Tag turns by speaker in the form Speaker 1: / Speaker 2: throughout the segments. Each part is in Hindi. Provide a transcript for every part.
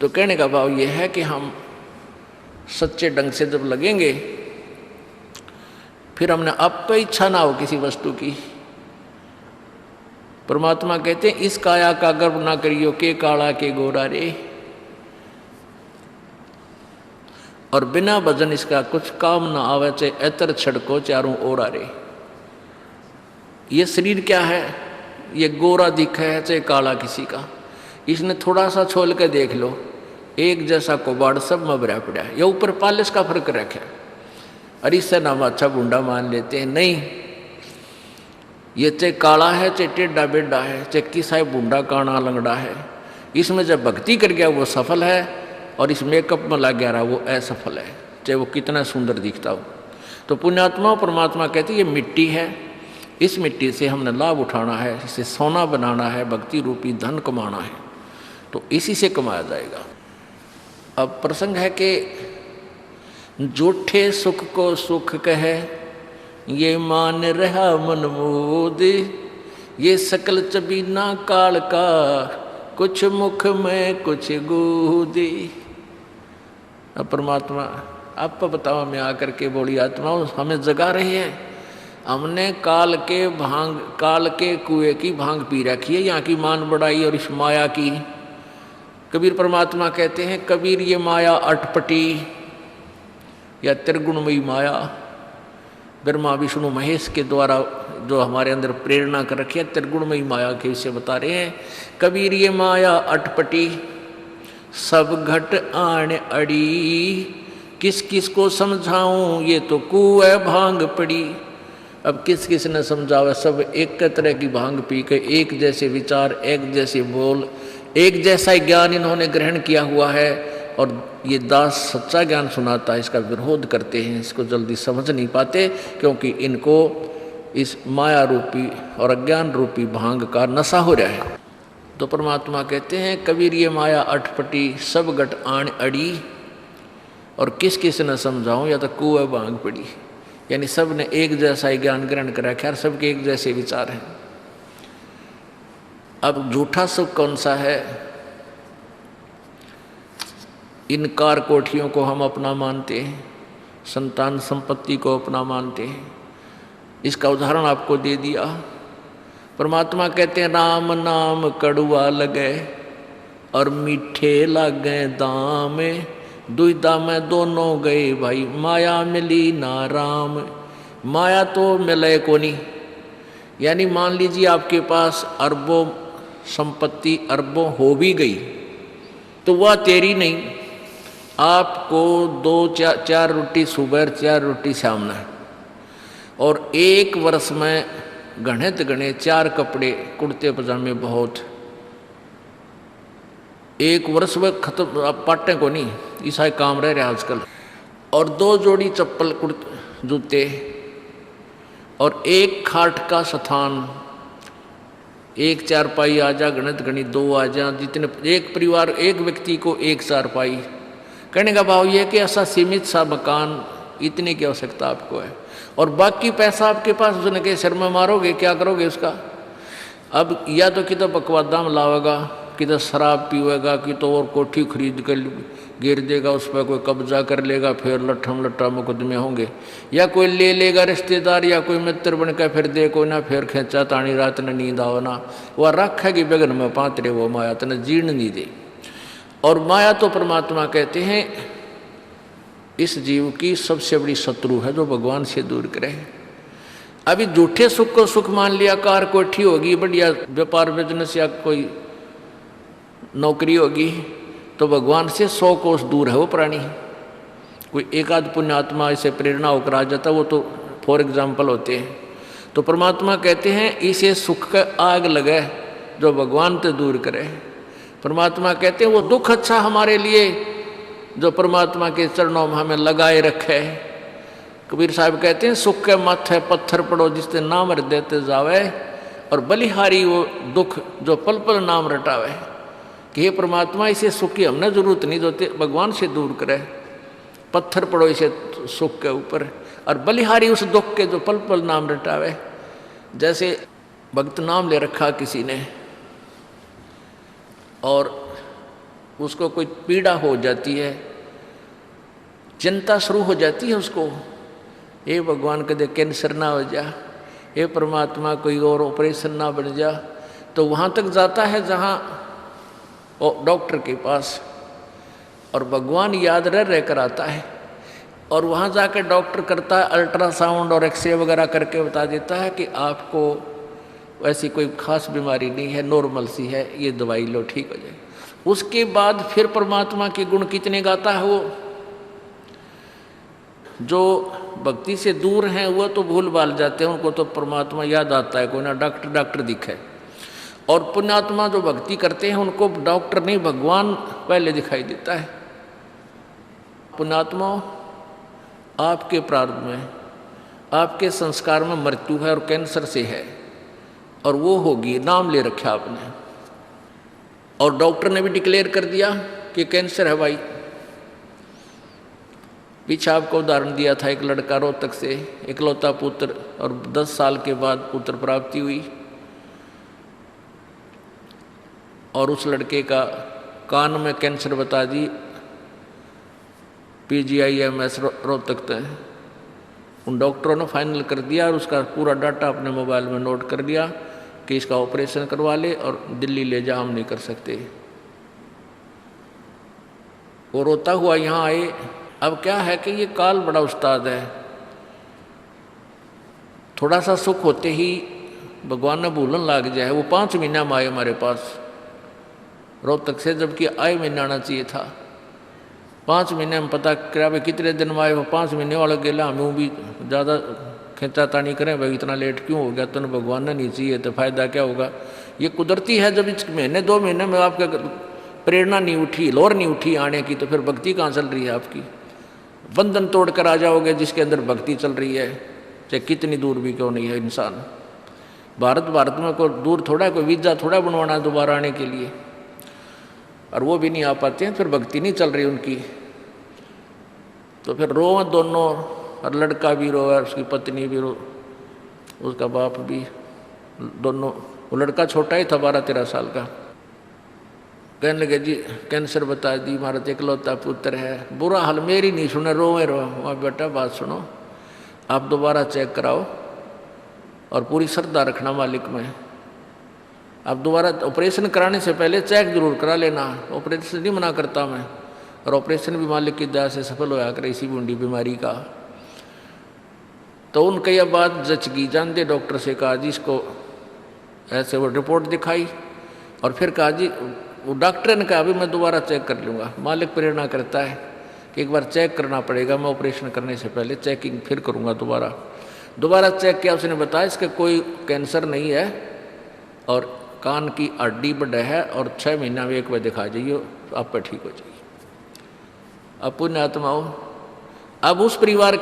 Speaker 1: तो कहने का भाव यह है कि हम सच्चे ढंग से जब लगेंगे, फिर हमने अब पे इच्छा ना हो किसी वस्तु की। परमात्मा कहते हैं इस काया का गर्व ना करियो के काला के गोरा रे, और बिना भजन इसका कुछ काम ना आवे, चाहे एतर छड़को चारों ओरा रे। ये शरीर क्या है, ये गोरा दिखा है चाहे काला किसी का, इसने थोड़ा सा छोल के देख लो, एक जैसा कबाड़ सब में भरा पड़ा है। ये ऊपर पालिश का फर्क रखे, और इससे नाम अच्छा बूंदा मान लेते हैं। नहीं, ये चाहे काला है चाहे टेढ़ा बेढ़ा है, चाहे किसा है बूंदा काना लंगड़ा है, इसमें जब भक्ति कर गया वो सफल है, और इस मेकअप में लग गया रहा वो असफल है, चाहे वो कितना सुंदर दिखता हो। तो पुण्यात्मा परमात्मा कहते ये मिट्टी है, इस मिट्टी से हमने लाभ उठाना है, इसे सोना बनाना है, भक्ति रूपी धन कमाना है, तो इसी से कमाया जाएगा। अब प्रसंग है कि झूठे सुख को सुख कहे, ये मान रहा मन मोद, ये सकल चबीना काल का, कुछ मुख में कुछ गोदी। अब परमात्मा आप बताओ, मैं आकर के बोली आत्माओं हमें जगा रही है, हमने काल के कुएं की भांग पी रखी है, यहाँ की मान बढ़ाई और इस माया की। कबीर परमात्मा कहते हैं कबीर ये माया अटपटी या त्रिगुणमयी माया, ब्रह्मा विष्णु महेश के द्वारा जो हमारे अंदर प्रेरणा कर रखी है, त्रिगुणमयी माया के विषय बता रहे हैं। कबीर ये माया अटपटी सब घट आण अड़ी, किस किस को समझाऊं ये तो कुएं भांग पड़ी। अब किस किस ने समझावा, सब एक तरह की भांग पी के एक जैसे विचार, एक जैसे बोल, एक जैसा ज्ञान इन्होंने ग्रहण किया हुआ है, और ये दास सच्चा ज्ञान सुनाता है इसका विरोध करते हैं, इसको जल्दी समझ नहीं पाते, क्योंकि इनको इस माया रूपी और अज्ञान रूपी भांग का नशा हो रहा है। तो परमात्मा कहते हैं कबीर ये माया अटपटी सब घट आण अड़ी, और किस किस ने समझाऊं या तो कुएं भांग पड़ी, यानी सब ने एक जैसा ही ज्ञान ग्रहण कर रखा है, सबके एक जैसे विचार हैं। अब झूठा सुख कौन सा है, इन कार कोठियों को हम अपना मानते हैं, संतान संपत्ति को अपना मानते हैं। इसका उदाहरण आपको दे दिया। परमात्मा कहते हैं राम नाम कड़ुआ लगे और मीठे लागे दाम, दुविधा में दोनों गए भाई, माया मिली ना राम। माया तो मिले को नहीं, यानी मान लीजिए आपके पास अरबों संपत्ति अरबों हो भी गई, तो वह तेरी नहीं। आपको 2-4 रोटी सुबह 4 रोटी शाम में, और एक वर्ष में गणित गणे 4 कपड़े कुर्ते पजामे बहुत, एक वर्ष में खत्म। आप पाटे को नहीं, ऐसा ही काम रह रहा आजकल। और 2 जोड़ी चप्पल कुर्ते जूते, और एक खाट का स्थान, एक चारपाई आ जा, गणित गणित 2 आ जा, जितने एक परिवार एक व्यक्ति को एक चारपाई। कहने का भाव यह कि ऐसा सीमित सा मकान, इतने की आवश्यकता आपको है, और बाकी पैसा आपके पास उसने के सिर में मारोगे, क्या करोगे उसका। अब या तो कि तो बकवादा में लावेगा, कि तो शराब पीवेगा, कि तो और कोठी खरीद कर गिर देगा, उस पर कोई कब्जा कर लेगा, फिर लट्ठम लट्ठा मुकदमे होंगे, या कोई ले लेगा रिश्तेदार या कोई मित्र बन कर फिर देखो ना, फिर खेचा तानी रात ने नींद आओ ना, वह रखेगी बेगन में पातरे, वो माया तने जीर्ण नहीं दे। और माया तो परमात्मा कहते हैं इस जीव की सबसे बड़ी शत्रु है, जो भगवान से दूर करे। अभी झूठे सुख को सुख मान लिया, कार कोठी होगी, बढ़िया व्यापार बिजनेस या कोई नौकरी होगी, तो भगवान से 100 कोस दूर है वो प्राणी। कोई एक आध पुण्यात्मा इसे प्रेरणा होकर आ जाता, वो तो फॉर एग्जाम्पल होते हैं। तो परमात्मा कहते हैं इसे सुख का आग लगे जो भगवान से दूर करे। परमात्मा कहते हैं वो दुख अच्छा हमारे लिए जो परमात्मा के चरणों में हमें लगाए रखे। कबीर साहब कहते हैं सुख के माथे पत्थर पड़ो जिससे नाम रट देते जावे, और बलिहारी वो दुख जो पल पल नाम रटावे। कि हे परमात्मा इसे सुख की हमने जरूरत नहीं, जो भगवान से दूर करे। पत्थर पड़ो इसे सुख के ऊपर, और बलिहारी उस दुख के जो पल पल नाम रटावे। जैसे भक्त नाम ले रखा किसी ने, और उसको कोई पीड़ा हो जाती है, चिंता शुरू हो जाती है उसको, ये भगवान कदे कैंसर ना हो जा, ये परमात्मा कोई और ऑपरेशन ना बन जा। तो वहाँ तक जाता है जहाँ डॉक्टर के पास, और भगवान याद रह कर आता है, और वहाँ जाकर डॉक्टर करता है अल्ट्रासाउंड और एक्सरे वगैरह करके बता देता है कि आपको ऐसी कोई खास बीमारी नहीं है, नॉर्मल सी है, ये दवाई लो ठीक हो जाए। उसके बाद फिर परमात्मा के गुण कितने गाता है वो। जो भक्ति से दूर हैं वो तो भूल भाल जाते हैं, उनको तो परमात्मा याद आता है, कोई ना डॉक्टर दिखे। और पुण्यात्मा जो भक्ति करते हैं उनको डॉक्टर नहीं भगवान पहले दिखाई देता है। पुण्यात्मा, आपके प्रारब्ध में, आपके संस्कार में मृत्यु है और कैंसर से है, और वो होगी, नाम ले रखा आपने, और डॉक्टर ने भी डिक्लेयर कर दिया कि कैंसर है भाई। पीछे आपको उदाहरण दिया था, एक लड़का रोहतक से, इकलौता पुत्र, और 10 साल के बाद पुत्र प्राप्ति हुई, और उस लड़के का कान में कैंसर बता दी, PGIMS रोहतक तक। उन डॉक्टरों ने फाइनल कर दिया और उसका पूरा डाटा अपने मोबाइल में नोट कर लिया कि इसका ऑपरेशन करवा ले और दिल्ली ले जा, हम नहीं कर सकते। वो रोता हुआ यहाँ आए। अब क्या है कि ये काल बड़ा उस्ताद है, थोड़ा सा सुख होते ही भगवान ने भूलन लाग जाए। वो 5 महीना में आए हमारे पास रोहतक से, जबकि आए महीना आना चाहिए था। 5 महीने में पता करा भाई कितने दिन में आए, वो 5 महीने वाला गेला। हमें भी ज़्यादा खींचातानी करें भाई इतना लेट क्यों हो गया, तो भगवान ने नहीं चाहिए तो फायदा क्या होगा। ये कुदरती है, जब इस महीने 2 महीने में आपका प्रेरणा नहीं उठी, लोर नहीं उठी आने की, तो फिर भक्ति कहाँ चल रही है आपकी। बंधन तोड़ कर आ जाओगे जिसके अंदर भक्ति चल रही है, चाहे कितनी दूर भी क्यों नहीं है इंसान। भारत में कोई दूर थोड़ा, कोई वीज़ा थोड़ा बनवाना दोबारा आने के लिए, और वो भी नहीं आ पाते हैं, फिर भक्ति नहीं चल रही उनकी। तो फिर रो दोनों, और लड़का भी रो और उसकी पत्नी भी रो, उसका बाप भी, दोनों। वो लड़का छोटा ही था, 12-13 साल का। कहने लगे जी कैंसर बता दी, हमारा इकलौता पुत्र है। बुरा हाल, मेरी नहीं सुने, रोए रो। वहाँ बेटा बात सुनो, आप दोबारा चेक कराओ और पूरी श्रद्धा रखना मालिक में। आप दोबारा ऑपरेशन कराने से पहले चेक जरूर करा लेना, ऑपरेशन नहीं मना करता मैं, और ऑपरेशन भी मालिक की दया से सफल होया करे इसी बूंदी बीमारी का। तो उनके यह बात जच गई, जानते डॉक्टर से कहा जी इसको ऐसे, वो रिपोर्ट दिखाई, और फिर कहा जी, वो डॉक्टर ने कहा अभी मैं दोबारा चेक कर लूँगा। मालिक प्रेरणा करता है कि एक बार चेक करना पड़ेगा, मैं ऑपरेशन करने से पहले चेकिंग फिर करूँगा। दोबारा चेक किया, उसने बताया इसका कोई कैंसर नहीं है, और कान की हड्डी बढ़ा है, और 6 महीना में एक बार दिखा जाइए, आप पर ठीक हो जाइए। अब पुण्यात्माओं, अब उस परिवार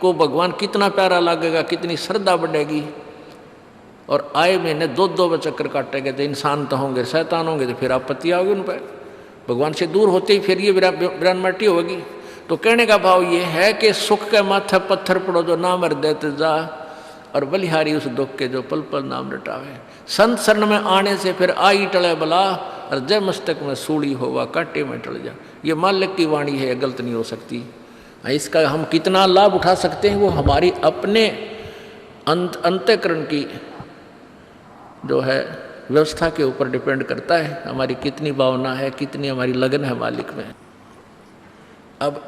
Speaker 1: को भगवान कितना प्यारा लगेगा, कितनी श्रद्धा बढ़ेगी। और आए महीने 2-2 चक्कर काटेंगे, तो इंसान तो होंगे, शैतान होंगे, तो फिर आपत्ति आओगी उन पर। भगवान से दूर होते ही फिर ये विरानमाटी होगी। तो कहने का भाव ये है कि सुख के माथे पत्थर पड़ो जो नाम हृदय ते जा, और बलिहारी उस दुख के जो पल पल नाम रटावे। संत शरण में आने से फिर आई टले बला, और जय मस्तक में सूड़ी होवा काटे में टल जा। ये मालिक की वाणी है, गलत नहीं हो सकती। इसका हम कितना लाभ उठा सकते हैं वो हमारी अपने अंतःकरण की जो है व्यवस्था के ऊपर डिपेंड करता है। हमारी कितनी भावना है, कितनी हमारी लगन है मालिक में। अब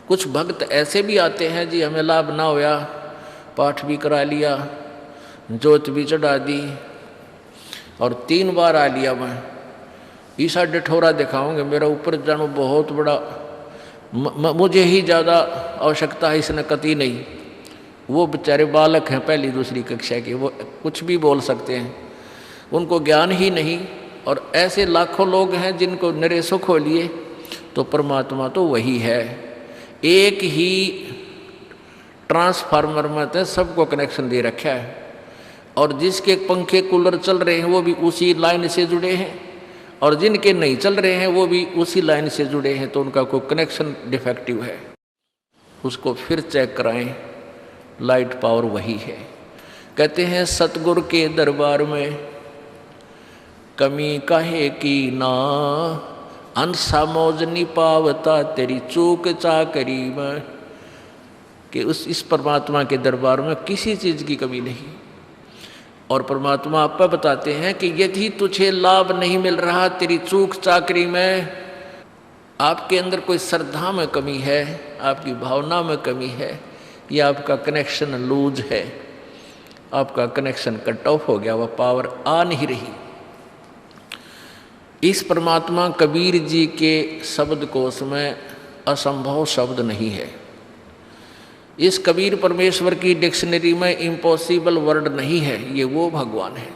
Speaker 1: कुछ भक्त ऐसे भी आते हैं जी, हमें लाभ ना होया, पाठ भी करा लिया, जोत भी चढ़ा दी, और 3 बार आ लिया मैं, ईसा डिठोरा दिखाऊंगे, मेरा ऊपर जानो बहुत बड़ा, मुझे ही ज़्यादा आवश्यकता है, इसने कती नहीं। वो बेचारे बालक हैं 1ली-2री कक्षा के, वो कुछ भी बोल सकते हैं, उनको ज्ञान ही नहीं। और ऐसे लाखों लोग हैं जिनको निरे सुख हो लिए। तो परमात्मा तो वही है, एक ही ट्रांसफार्मर में तो सबको कनेक्शन दे रखा है, और जिसके पंखे कूलर चल रहे हैं वो भी उसी लाइन से जुड़े हैं, और जिनके नहीं चल रहे हैं वो भी उसी लाइन से जुड़े हैं। तो उनका कोई कनेक्शन डिफेक्टिव है, उसको फिर चेक कराएं, लाइट पावर वही है। कहते हैं सतगुरु के दरबार में कमी काहे की ना, अंसा मौज नहीं पावता तेरी चूक चाकरी में, कि इस परमात्मा के दरबार में किसी चीज़ की कमी नहीं। और परमात्मा आप बताते हैं कि यदि तुझे लाभ नहीं मिल रहा तेरी चूक चाकरी में, आपके अंदर कोई श्रद्धा में कमी है, आपकी भावना में कमी है, या आपका कनेक्शन लूज है, आपका कनेक्शन कट ऑफ हो गया, वह पावर आ नहीं रही। इस परमात्मा कबीर जी के शब्दकोश में असंभव शब्द नहीं है। इस कबीर परमेश्वर की डिक्शनरी में इम्पॉसिबल वर्ड नहीं है। ये वो भगवान है